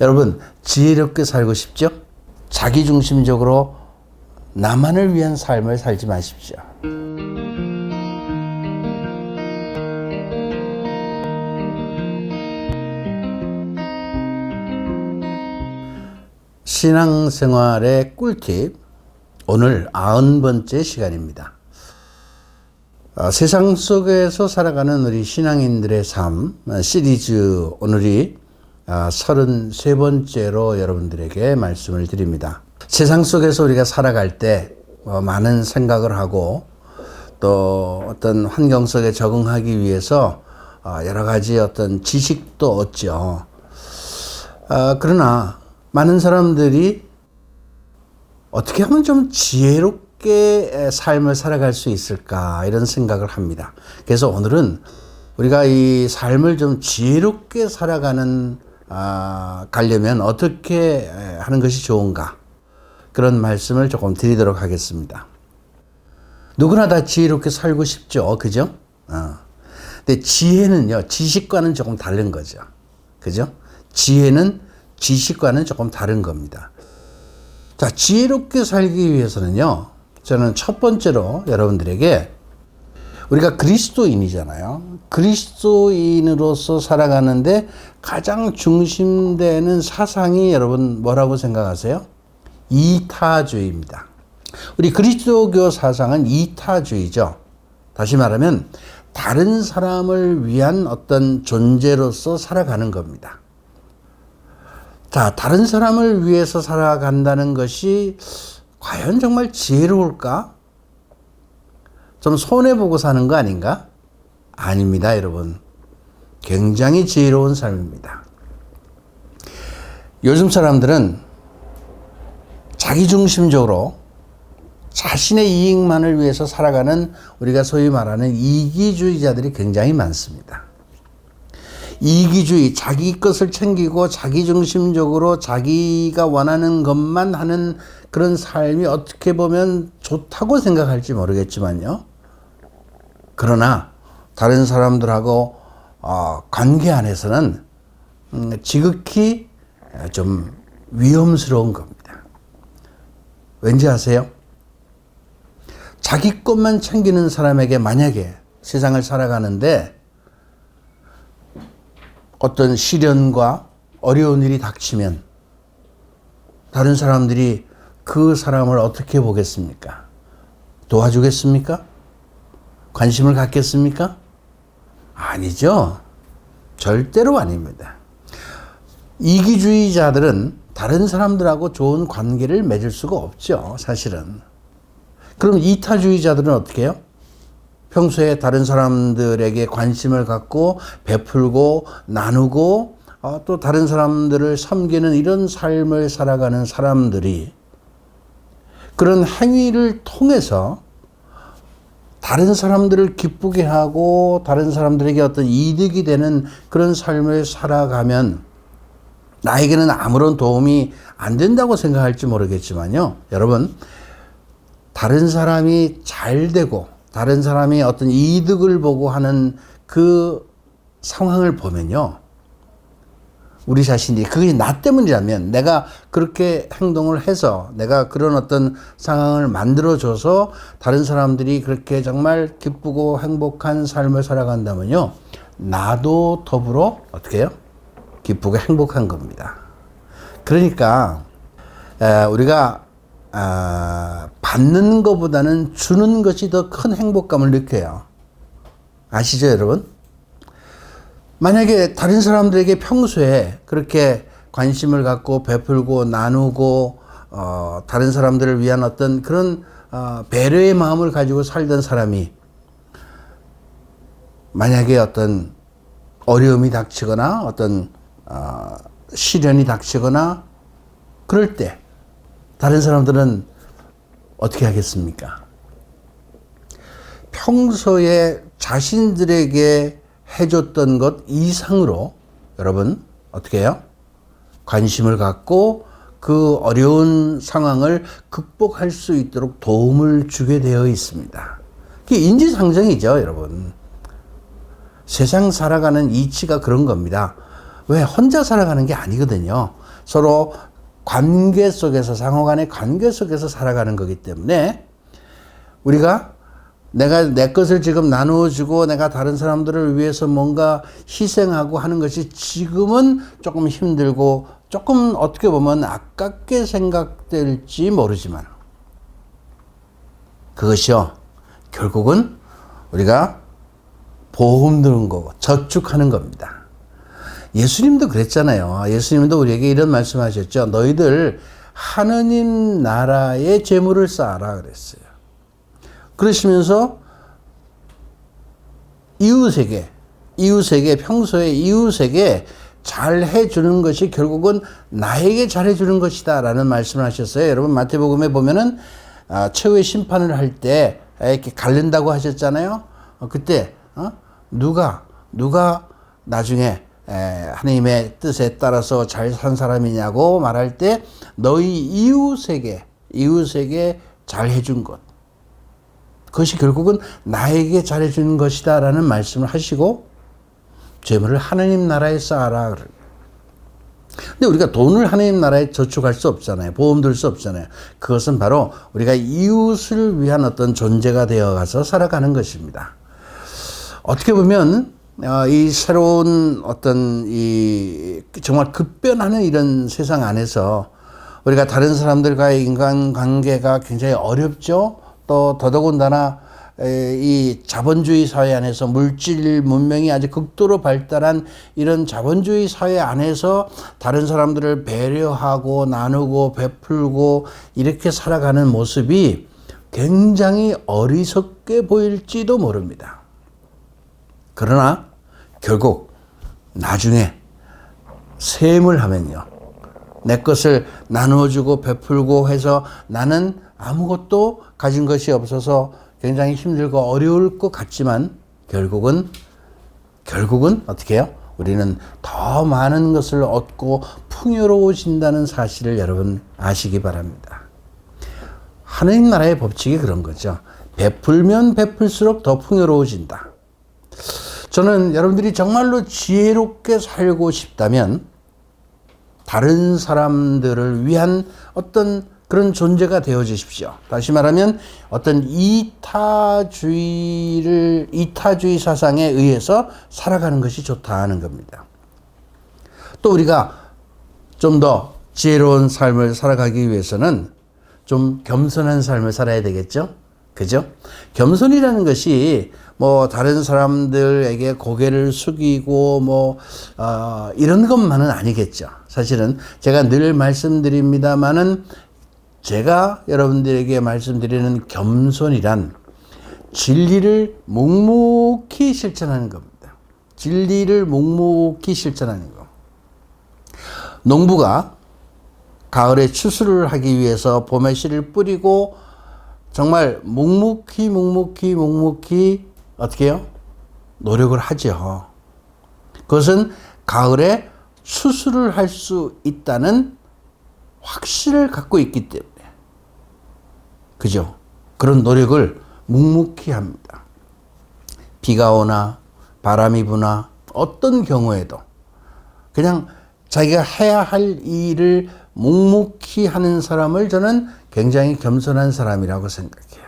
여러분, 지혜롭게 살고 싶죠? 자기중심적으로 나만을 위한 삶을 살지 마십시오. 신앙생활의 꿀팁, 오늘 90번째 시간입니다. 세상 속에서 살아가는 우리 신앙인들의 삶 시리즈, 오늘이 33번째로 여러분들에게 말씀을 드립니다. 세상 속에서 우리가 살아갈 때 많은 생각을 하고 또 어떤 환경 속에 적응하기 위해서 여러 가지 어떤 지식도 얻죠. 그러나 많은 사람들이 어떻게 하면 좀 지혜롭게 삶을 살아갈 수 있을까, 이런 생각을 합니다. 그래서 오늘은 우리가 이 삶을 좀 지혜롭게 살아가는 가려면 어떻게 하는 것이 좋은가, 그런 말씀을 조금 드리도록 하겠습니다. 누구나 다 지혜롭게 살고 싶죠, 그죠? 근데 지혜는요, 지식과는 조금 다른 거죠, 그죠? 지혜는 지식과는 조금 다른 겁니다. 자, 지혜롭게 살기 위해서는요, 저는 첫 번째로 여러분들에게, 우리가 그리스도인이잖아요. 그리스도인으로서 살아가는데 가장 중심되는 사상이 여러분 뭐라고 생각하세요? 이타주의입니다. 우리 그리스도교 사상은 이타주의죠. 다시 말하면 다른 사람을 위한 어떤 존재로서 살아가는 겁니다. 자, 다른 사람을 위해서 살아간다는 것이 과연 정말 지혜로울까? 좀 손해보고 사는 거 아닌가? 아닙니다, 여러분. 굉장히 지혜로운 삶입니다. 요즘 사람들은 자기중심적으로 자신의 이익만을 위해서 살아가는, 우리가 소위 말하는 이기주의자들이 굉장히 많습니다. 이기주의, 자기 것을 챙기고 자기중심적으로 자기가 원하는 것만 하는 그런 삶이 어떻게 보면 좋다고 생각할지 모르겠지만요. 그러나 다른 사람들하고 관계 안에서는 지극히 좀 위험스러운 겁니다. 왠지 아세요? 자기 것만 챙기는 사람에게 만약에 세상을 살아가는데 어떤 시련과 어려운 일이 닥치면 다른 사람들이 그 사람을 어떻게 보겠습니까? 도와주겠습니까? 관심을 갖겠습니까? 아니죠. 절대로 아닙니다. 이기주의자들은 다른 사람들하고 좋은 관계를 맺을 수가 없죠, 사실은. 그럼 이타주의자들은 어떻게 해요? 평소에 다른 사람들에게 관심을 갖고 베풀고 나누고 또 다른 사람들을 섬기는 이런 삶을 살아가는 사람들이 그런 행위를 통해서 다른 사람들을 기쁘게 하고 다른 사람들에게 어떤 이득이 되는 그런 삶을 살아가면 나에게는 아무런 도움이 안 된다고 생각할지 모르겠지만요, 여러분, 다른 사람이 잘 되고 다른 사람이 어떤 이득을 보고 하는 그 상황을 보면요, 우리 자신이 그게 나 때문이라면, 내가 그렇게 행동을 해서 내가 그런 어떤 상황을 만들어줘서 다른 사람들이 그렇게 정말 기쁘고 행복한 삶을 살아간다면요, 나도 더불어 어떻게 해요? 기쁘고 행복한 겁니다. 그러니까 우리가 받는 것보다는 주는 것이 더 큰 행복감을 느껴요. 아시죠, 여러분? 만약에 다른 사람들에게 평소에 그렇게 관심을 갖고 베풀고 나누고 다른 사람들을 위한 어떤 그런 배려의 마음을 가지고 살던 사람이 만약에 어떤 어려움이 닥치거나 어떤 시련이 닥치거나 그럴 때 다른 사람들은 어떻게 하겠습니까? 평소에 자신들에게 해줬던 것 이상으로 여러분 어떻게 해요? 관심을 갖고 그 어려운 상황을 극복할 수 있도록 도움을 주게 되어 있습니다. 그게 인지상정이죠, 여러분. 세상 살아가는 이치가 그런 겁니다. 왜? 혼자 살아가는 게 아니거든요. 서로 관계 속에서, 상호간의 관계 속에서 살아가는 거기 때문에 우리가 내가 내 것을 지금 나누어주고 내가 다른 사람들을 위해서 뭔가 희생하고 하는 것이 지금은 조금 힘들고 조금 어떻게 보면 아깝게 생각될지 모르지만 그것이요, 결국은 우리가 보험 드는 거고 저축하는 겁니다. 예수님도 그랬잖아요. 예수님도 우리에게 이런 말씀하셨죠. 너희들 하느님 나라의 재물을 쌓아라 그랬어요. 그러시면서 이웃에게 평소에 이웃에게 잘 해주는 것이 결국은 나에게 잘 해주는 것이다 라는 말씀을 하셨어요. 여러분 마태복음에 보면은 최후의 심판을 할 때 이렇게 갈른다고 하셨잖아요. 그때 누가 나중에 하나님의 뜻에 따라서 잘 산 사람이냐고 말할 때 너희 이웃에게 잘 해준 것, 그것이 결국은 나에게 잘 해주는 것이다 라는 말씀을 하시고 재물을 하나님 나라에 쌓아라. 근데 우리가 돈을 하나님 나라에 저축할 수 없잖아요. 보험 들 수 없잖아요. 그것은 바로 우리가 이웃을 위한 어떤 존재가 되어 가서 살아가는 것입니다. 어떻게 보면 이 새로운 어떤 이 정말 급변하는 이런 세상 안에서 우리가 다른 사람들과의 인간관계가 굉장히 어렵죠. 또 더더군다나 이 자본주의 사회 안에서 물질 문명이 아주 극도로 발달한 이런 자본주의 사회 안에서 다른 사람들을 배려하고 나누고 베풀고 이렇게 살아가는 모습이 굉장히 어리석게 보일지도 모릅니다. 그러나 결국 나중에 셈을 하면요, 내 것을 나누어주고 베풀고 해서 나는 아무것도 가진 것이 없어서 굉장히 힘들고 어려울 것 같지만 결국은 어떻게 해요? 우리는 더 많은 것을 얻고 풍요로워진다는 사실을 여러분 아시기 바랍니다. 하나님 나라의 법칙이 그런 거죠. 베풀면 베풀수록 더 풍요로워진다. 저는 여러분들이 정말로 지혜롭게 살고 싶다면 다른 사람들을 위한 어떤 그런 존재가 되어 주십시오. 다시 말하면 어떤 이타주의 사상에 의해서 살아가는 것이 좋다 하는 겁니다. 또 우리가 좀 더 지혜로운 삶을 살아가기 위해서는 좀 겸손한 삶을 살아야 되겠죠? 그죠? 겸손이라는 것이 뭐 다른 사람들에게 고개를 숙이고 이런 것만은 아니겠죠. 사실은 제가 늘 말씀드립니다만은 제가 여러분들에게 말씀드리는 겸손이란 진리를 묵묵히 실천하는 겁니다. 진리를 묵묵히 실천하는 것. 농부가 가을에 추수를 하기 위해서 봄에 씨를 뿌리고 정말 묵묵히 어떻게 해요? 노력을 하죠. 그것은 가을에 추수를 할 수 있다는 확신을 갖고 있기 때문에. 그죠? 그런 노력을 묵묵히 합니다. 비가 오나 바람이 부나 어떤 경우에도 그냥 자기가 해야 할 일을 묵묵히 하는 사람을 저는 굉장히 겸손한 사람이라고 생각해요.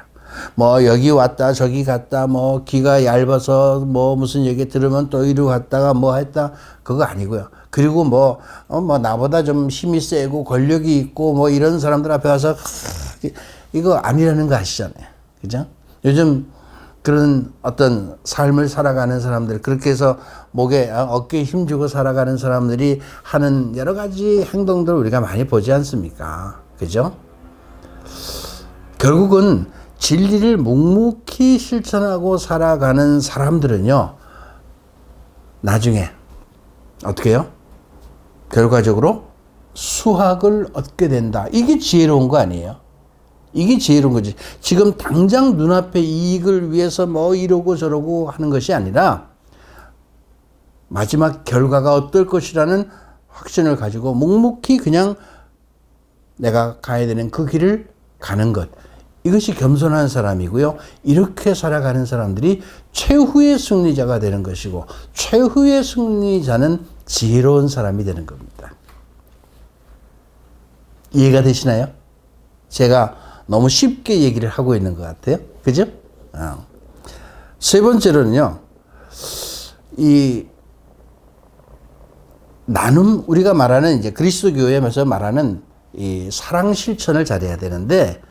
뭐 여기 왔다 저기 갔다 뭐 귀가 얇아서 뭐 무슨 얘기 들으면 또 이리로 갔다가 뭐 했다 그거 아니고요. 그리고 뭐 나보다 좀 힘이 세고 권력이 있고 뭐 이런 사람들 앞에 와서 이거 아니라는 거 아시잖아요. 그죠? 요즘 그런 어떤 삶을 살아가는 사람들, 그렇게 해서 목에, 어깨에 힘주고 살아가는 사람들이 하는 여러 가지 행동들을 우리가 많이 보지 않습니까? 그죠? 결국은 진리를 묵묵히 실천하고 살아가는 사람들은요, 나중에 어떻게 해요? 결과적으로 수확을 얻게 된다. 이게 지혜로운 거 아니에요? 이게 지혜로운 거지. 지금 당장 눈앞의 이익을 위해서 뭐 이러고 저러고 하는 것이 아니라 마지막 결과가 어떨 것이라는 확신을 가지고 묵묵히 그냥 내가 가야 되는 그 길을 가는 것. 이것이 겸손한 사람이고요. 이렇게 살아가는 사람들이 최후의 승리자가 되는 것이고, 최후의 승리자는 지혜로운 사람이 되는 겁니다. 이해가 되시나요? 제가 너무 쉽게 얘기를 하고 있는 것 같아요. 그죠? 세 번째로는요, 이 나눔, 우리가 말하는 이제 그리스도교회에서 말하는 이 사랑 실천을 잘해야 되는데,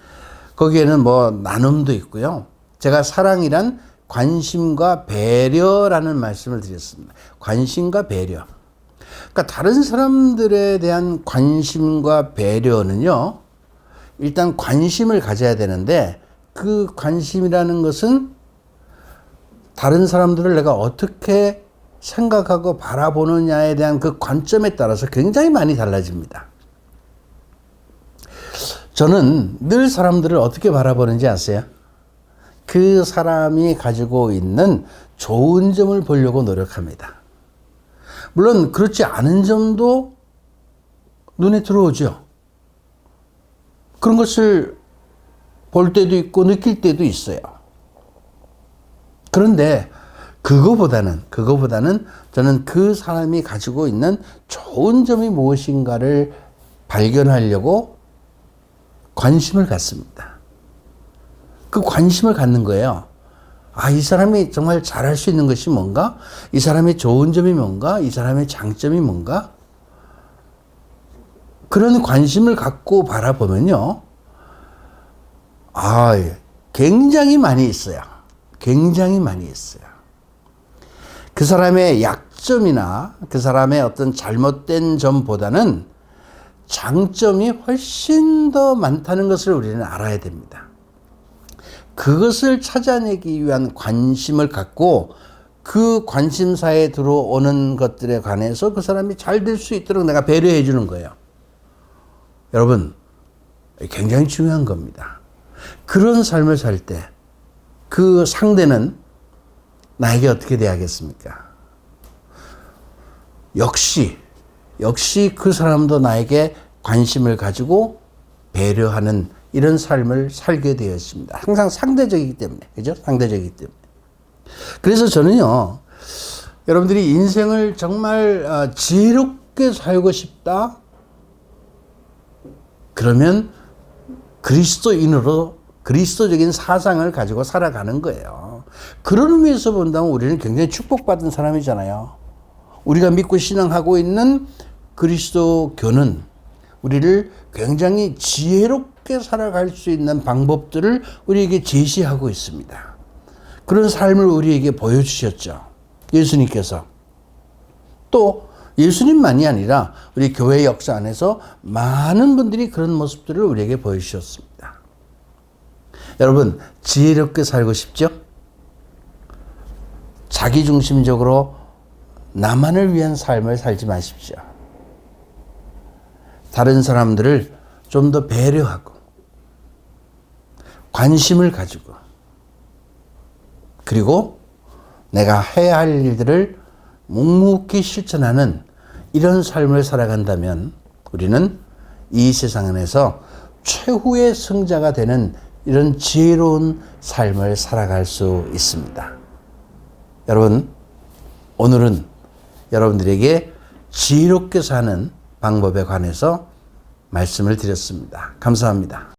거기에는 뭐 나눔도 있고요. 제가 사랑이란 관심과 배려라는 말씀을 드렸습니다. 관심과 배려. 그러니까 다른 사람들에 대한 관심과 배려는요, 일단 관심을 가져야 되는데, 그 관심이라는 것은 다른 사람들을 내가 어떻게 생각하고 바라보느냐에 대한 그 관점에 따라서 굉장히 많이 달라집니다. 저는 늘 사람들을 어떻게 바라보는지 아세요? 그 사람이 가지고 있는 좋은 점을 보려고 노력합니다. 물론 그렇지 않은 점도 눈에 들어오죠. 그런 것을 볼 때도 있고 느낄 때도 있어요. 그런데 그거보다는 저는 그 사람이 가지고 있는 좋은 점이 무엇인가를 발견하려고 관심을 갖습니다. 그 관심을 갖는 거예요. 아, 이 사람이 정말 잘할 수 있는 것이 뭔가? 이 사람의 좋은 점이 뭔가? 이 사람의 장점이 뭔가? 그런 관심을 갖고 바라보면요, 굉장히 많이 있어요. 굉장히 많이 있어요. 그 사람의 약점이나 그 사람의 어떤 잘못된 점보다는 장점이 훨씬 더 많다는 것을 우리는 알아야 됩니다. 그것을 찾아내기 위한 관심을 갖고 그 관심사에 들어오는 것들에 관해서 그 사람이 잘 될 수 있도록 내가 배려해 주는 거예요. 여러분, 굉장히 중요한 겁니다. 그런 삶을 살 때 그 상대는 나에게 어떻게 대하겠습니까? 역시 그 사람도 나에게 관심을 가지고 배려하는 이런 삶을 살게 되었습니다. 항상 상대적이기 때문에. 그죠? 상대적이기 때문에. 그래서 저는요, 여러분들이 인생을 정말 지혜롭게 살고 싶다? 그러면 그리스도적인 사상을 가지고 살아가는 거예요. 그런 의미에서 본다면 우리는 굉장히 축복받은 사람이잖아요. 우리가 믿고 신앙하고 있는 그리스도교는 우리를 굉장히 지혜롭게 살아갈 수 있는 방법들을 우리에게 제시하고 있습니다. 그런 삶을 우리에게 보여주셨죠. 예수님께서. 또 예수님만이 아니라 우리 교회 역사 안에서 많은 분들이 그런 모습들을 우리에게 보여주셨습니다. 여러분, 지혜롭게 살고 싶죠? 자기중심적으로 나만을 위한 삶을 살지 마십시오. 다른 사람들을 좀 더 배려하고 관심을 가지고, 그리고 내가 해야 할 일들을 묵묵히 실천하는 이런 삶을 살아간다면 우리는 이 세상 안에서 최후의 승자가 되는 이런 지혜로운 삶을 살아갈 수 있습니다. 여러분, 오늘은 여러분들에게 지혜롭게 사는 방법에 관해서 말씀을 드렸습니다. 감사합니다.